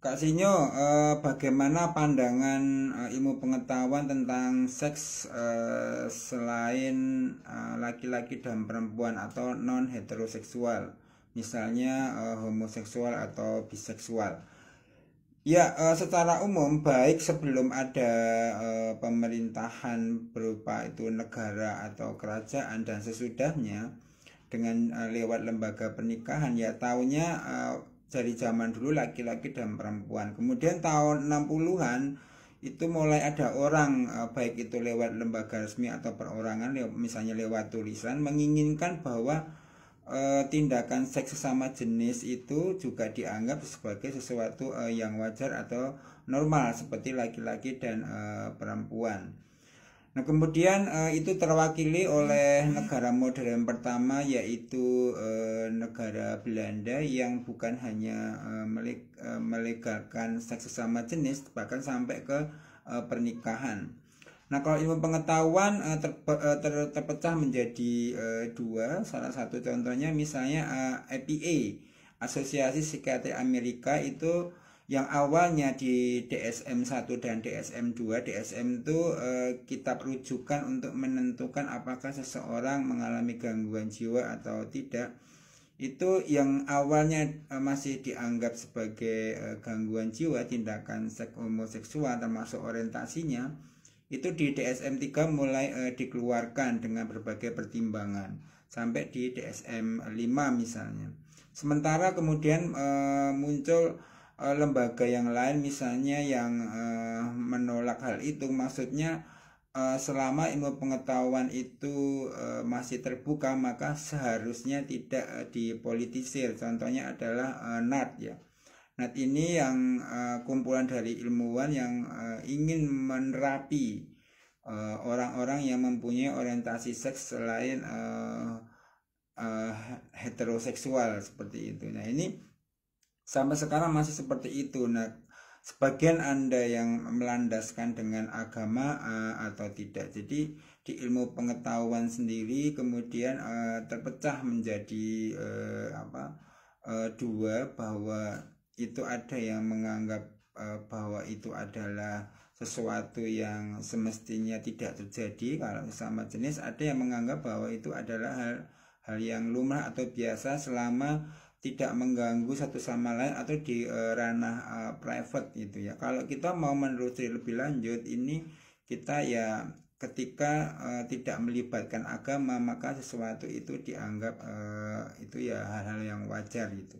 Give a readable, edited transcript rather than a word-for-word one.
Kak Sinyo, bagaimana pandangan ilmu pengetahuan tentang seks selain laki-laki dan perempuan atau non heteroseksual, misalnya homoseksual atau biseksual? Ya, secara umum baik sebelum ada pemerintahan berupa itu negara atau kerajaan dan sesudahnya dengan lewat lembaga pernikahan, ya taunya dari zaman dulu laki-laki dan perempuan. Kemudian tahun 60-an itu mulai ada orang baik itu lewat lembaga resmi atau perorangan, misalnya lewat tulisan, menginginkan bahwa tindakan seks sesama jenis itu juga dianggap sebagai sesuatu yang wajar atau normal seperti laki-laki dan perempuan. Nah, kemudian itu terwakili oleh negara modern pertama, yaitu negara Belanda, yang bukan hanya melegalkan seks sesama jenis, bahkan sampai ke pernikahan. Nah, kalau ilmu pengetahuan terpecah menjadi dua. Salah satu contohnya misalnya APA, Asosiasi Psikiatri Amerika, itu yang awalnya di DSM-1 dan DSM-2. DSM itu kitab rujukan untuk menentukan apakah seseorang mengalami gangguan jiwa atau tidak. Itu yang awalnya masih dianggap sebagai gangguan jiwa, tindakan seks homoseksual termasuk orientasinya, itu di DSM-3 mulai dikeluarkan dengan berbagai pertimbangan sampai di DSM-5 misalnya. Sementara kemudian muncul lembaga yang lain misalnya yang menolak hal itu. Maksudnya selama ilmu pengetahuan itu masih terbuka, maka seharusnya tidak dipolitisir. Contohnya adalah NAT ya. NAT ini yang kumpulan dari ilmuwan yang ingin menerapi orang-orang yang mempunyai orientasi seks selain heteroseksual seperti itu. Nah, ini sampai sekarang masih seperti itu. Nah, sebagian Anda yang melandaskan dengan agama atau tidak. Jadi di ilmu pengetahuan sendiri kemudian terpecah menjadi dua, bahwa itu ada yang menganggap bahwa itu adalah sesuatu yang semestinya tidak terjadi kalau sesama jenis. Ada yang menganggap bahwa itu adalah hal yang lumrah atau biasa selama tidak mengganggu satu sama lain atau di ranah private gitu ya. Kalau kita mau menelusuri lebih lanjut, ini kita ya ketika tidak melibatkan agama, maka sesuatu itu dianggap itu ya hal-hal yang wajar gitu.